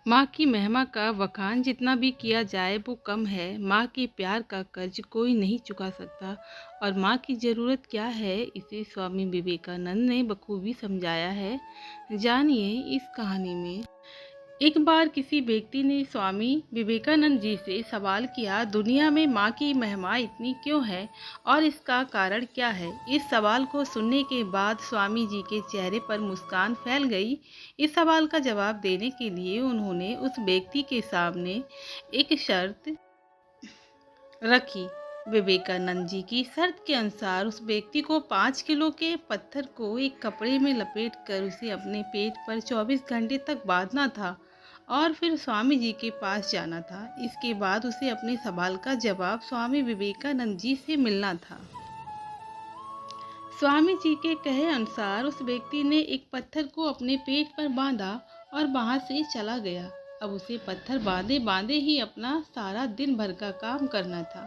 माँ की महिमा का बखान जितना भी किया जाए वो कम है। माँ के प्यार का कर्ज कोई नहीं चुका सकता। और माँ की ज़रूरत क्या है, इसे स्वामी विवेकानंद ने बखूबी समझाया है। जानिए इस कहानी में। एक बार किसी व्यक्ति ने स्वामी विवेकानंद जी से सवाल किया, दुनिया में माँ की महिमा इतनी क्यों है और इसका कारण क्या है। इस सवाल को सुनने के बाद स्वामी जी के चेहरे पर मुस्कान फैल गई। इस सवाल का जवाब देने के लिए उन्होंने उस व्यक्ति के सामने एक शर्त रखी। विवेकानंद जी की शर्त के अनुसार उस व्यक्ति को 5 किलो के पत्थर को एक कपड़े में लपेट कर उसे अपने पेट पर 24 घंटे तक बांधना था और फिर स्वामी जी के पास जाना था। इसके बाद उसे अपने सवाल का जवाब स्वामी विवेकानंद जी से मिलना था। स्वामी जी के कहे अनुसार उस व्यक्ति ने एक पत्थर को अपने पेट पर बांधा और वहां से चला गया। अब उसे पत्थर बांधे बांधे ही अपना सारा दिन भर का काम करना था,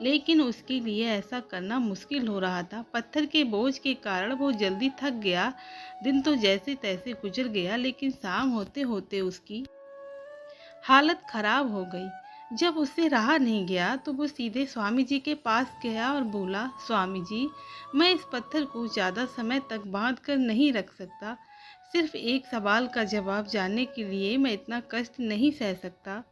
लेकिन उसके लिए ऐसा करना मुश्किल हो रहा था। पत्थर के बोझ के कारण वो जल्दी थक गया। दिन तो जैसे तैसे गुजर गया, लेकिन शाम होते होते उसकी हालत खराब हो गई। जब उससे रहा नहीं गया तो वो सीधे स्वामी जी के पास गया और बोला, स्वामी जी, मैं इस पत्थर को ज़्यादा समय तक बांध कर नहीं रख सकता। सिर्फ एक सवाल का जवाब जानने के लिए मैं इतना कष्ट नहीं सह सकता।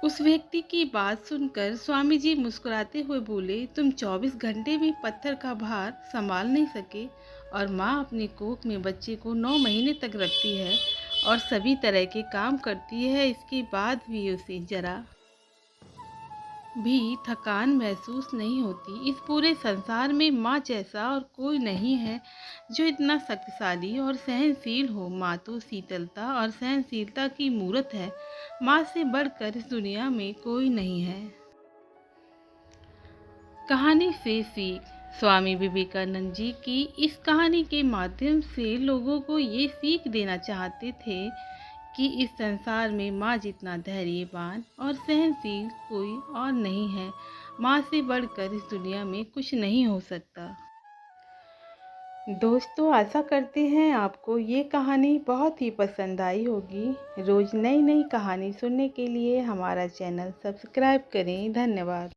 उस व्यक्ति की बात सुनकर स्वामी जी मुस्कुराते हुए बोले, तुम 24 घंटे भी पत्थर का भार संभाल नहीं सके। और माँ अपनी कोख में बच्चे को 9 महीने तक रखती है और सभी तरह के काम करती है, इसके बाद भी उसे जरा भी थकान महसूस नहीं होती। इस पूरे संसार में माँ जैसा और कोई नहीं है जो इतना शक्तिशाली और सहनशील हो। माँ तो शीतलता और सहनशीलता की मूर्त है। माँ से बढ़कर इस दुनिया में कोई नहीं है। कहानी से सीख। स्वामी विवेकानंद जी की इस कहानी के माध्यम से लोगों को ये सीख देना चाहते थे कि इस संसार में माँ जितना धैर्यवान और सहनशील कोई और नहीं है। माँ से बढ़कर इस दुनिया में कुछ नहीं हो सकता। दोस्तों, आशा करते हैं आपको ये कहानी बहुत ही पसंद आई होगी। रोज़ नई नई कहानी सुनने के लिए हमारा चैनल सब्सक्राइब करें। धन्यवाद।